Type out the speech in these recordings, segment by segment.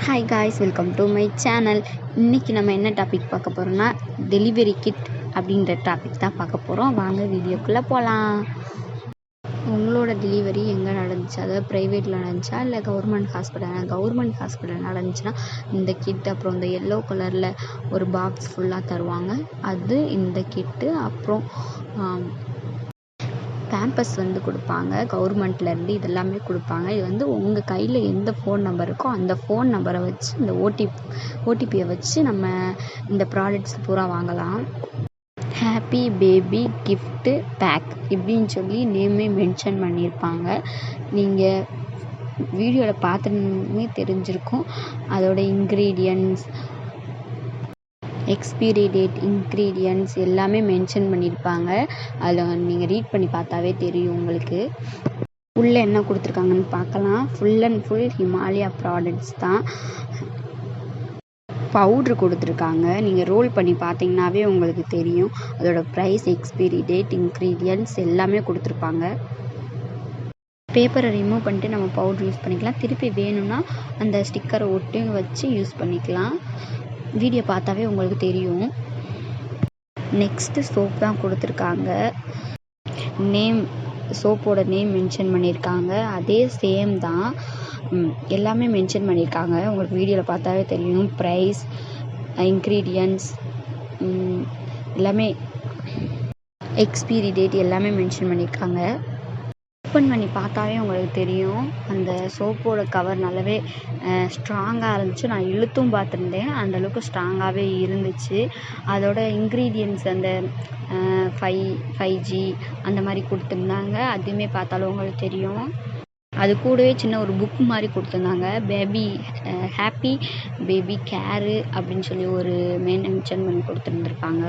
Hi guys, welcome to my channel. இன்றைக்கி நம்ம என்ன டாபிக் பார்க்க போகிறோம்னா டெலிவரி கிட் அப்படின்ற டாபிக் தான் பார்க்க போகிறோம். வாங்க வீடியோக்குள்ளே போகலாம். உங்களோட டெலிவரி எங்கே நடந்துச்சு, அதாவது ப்ரைவேட்டில் நடந்துச்சா இல்லை கவர்மெண்ட் ஹாஸ்பிட்டல் நடந்துச்சுன்னா இந்த கிட், அப்புறம் இந்த எல்லோ கலரில் ஒரு பாக்ஸ் ஃபுல்லாக தருவாங்க, அது இந்த கிட்டு. அப்புறம் பேம்பஸ் கொடுப்பாங்க கவர்மெண்ட்லேருந்து, இதெல்லாமே கொடுப்பாங்க. இது உங்கள் கையில் எந்த ஃபோன் நம்பர் இருக்கோ அந்த ஃபோன் நம்பரை வச்சு இந்த ஓடிபியை வச்சு நம்ம இந்த ப்ராடக்ட்ஸ் பூரா வாங்கலாம். ஹாப்பி பேபி கிஃப்ட்டு பேக் இப்படின்னு சொல்லி நேமே மென்ஷன் பண்ணியிருப்பாங்க. நீங்கள் வீடியோவில் பார்த்துமே தெரிஞ்சிருக்கும். அதோட இன்க்ரீடியன்ட்ஸ், எக்ஸ்பீரி டேட், இன்க்ரீடியன்ட்ஸ் எல்லாமே மென்ஷன் பண்ணியிருப்பாங்க. அதில் நீங்கள் ரீட் பண்ணி பார்த்தாவே தெரியும் உங்களுக்கு. உள்ளே என்ன கொடுத்துருக்காங்கன்னு பார்க்கலாம். Full and full Himalaya products தான். பவுட்ரு கொடுத்துருக்காங்க. நீங்கள் ரோல் பண்ணி பார்த்தீங்கன்னாவே உங்களுக்கு தெரியும். அதோட ப்ரைஸ், எக்ஸ்பீரி டேட், இன்க்ரீடியன்ட்ஸ் எல்லாமே கொடுத்துருப்பாங்க. பேப்பரை ரிமூவ் பண்ணிட்டு நம்ம பவுட்ரு யூஸ் பண்ணிக்கலாம். திருப்பி வேணும்னா அந்த ஸ்டிக்கரை ஒட்டி வச்சு யூஸ் பண்ணிக்கலாம். வீடியோ பார்த்தாவே உங்களுக்கு தெரியும். நெக்ஸ்ட்டு சோப் தான் கொடுத்துருக்காங்க. சோப்போட நேம் மென்ஷன் பண்ணியிருக்காங்க. அதே சேம் தான், எல்லாமே மென்ஷன் பண்ணியிருக்காங்க. உங்களுக்கு வீடியோவில் பார்த்தாவே தெரியும். ப்ரைஸ், இன்க்ரீடியன்ட்ஸ் எல்லாமே, எக்ஸ்பீரி டேட் எல்லாமே மென்ஷன் பண்ணியிருக்காங்க. ஓப்பன் பண்ணி பார்த்தாவே உங்களுக்கு தெரியும். அந்த சோப்போட கவர் நல்லாவே ஸ்ட்ராங்காக இருந்துச்சு. நான் இழுத்தும் பார்த்துருந்தேன், அந்தளவுக்கு ஸ்ட்ராங்காகவே இருந்துச்சு. அதோட இன்க்ரீடியன்ட்ஸ் அந்த 5G அந்த மாதிரி கொடுத்துருந்தாங்க. அதுவுமே பார்த்தாலும் உங்களுக்கு தெரியும். அது கூடவே சின்ன ஒரு புக் மாதிரி கொடுத்துருந்தாங்க. ஹாப்பி பேபி கேரு அப்படின்னு சொல்லி ஒரு மென்ஷன் பண்ணி கொடுத்துருந்துருப்பாங்க.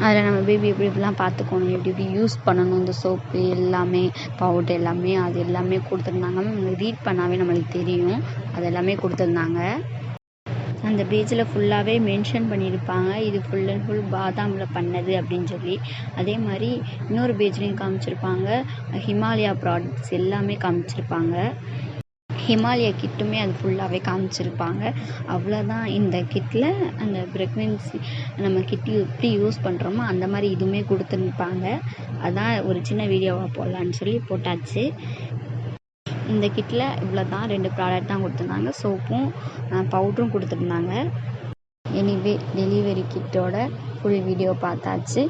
அதில் நம்ம பேபி எப்படிலாம் பார்த்துக்கணும், எப்படி யூஸ் பண்ணணும், இந்த சோப்பு எல்லாமே, பவுடர் எல்லாமே, அது எல்லாமே கொடுத்துருந்தாங்க. ரீட் பண்ணாவே நம்மளுக்கு தெரியும். அது எல்லாமே கொடுத்துருந்தாங்க. அந்த பேஜில் ஃபுல்லாகவே மென்ஷன் பண்ணியிருப்பாங்க, இது ஃபுல் அண்ட் ஃபுல் பாதாமில் பண்ணது அப்படின்னு சொல்லி. அதே மாதிரி இன்னொரு பேஜ்லேயும் காமிச்சிருப்பாங்க. ஹிமாலயா ப்ராடக்ட்ஸ் எல்லாமே காமிச்சிருப்பாங்க. ஹிமாலயா கிட்டுமே அது ஃபுல்லாகவே காமிச்சிருப்பாங்க. அவ்வளோதான். இந்த கிட்டில் அந்த ப்ரெக்னென்சி நம்ம கிட்டு எப்படி யூஸ் பண்ணுறோமோ அந்த மாதிரி இதுவுமே கொடுத்துருப்பாங்க. அதான் ஒரு சின்ன வீடியோவாக போடலான்னு சொல்லி போட்டாச்சு. இந்த கிட்டில் இவ்வளோ தான், 2 ப்ராடக்ட் தான் கொடுத்துருந்தாங்க. சோப்பும் பவுட்ரும் கொடுத்துருந்தாங்க. எனிவே டெலிவரி கிட்டோட ஃபுல் வீடியோ பார்த்தாச்சு.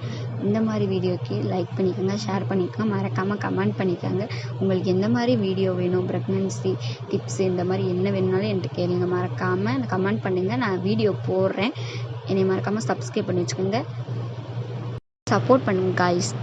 இந்த மாதிரி வீடியோக்கு லைக் பண்ணிக்கோங்க, ஷேர் பண்ணிக்கோங்க, மறக்காமல் கமெண்ட் பண்ணிக்கோங்க. உங்களுக்கு எந்த மாதிரி வீடியோ வேணும், ப்ரெக்னென்சி டிப்ஸ் இந்த மாதிரி என்ன வேணுனாலும் என்கிட்ட கேளுங்க. மறக்காமல் கமெண்ட் பண்ணுங்கள், நான் வீடியோ போடுறேன். என்னை மறக்காமல் சப்ஸ்கிரைப் பண்ணி வச்சுக்கோங்க. சப்போர்ட் பண்ணுங்கள் காய்ஸ்.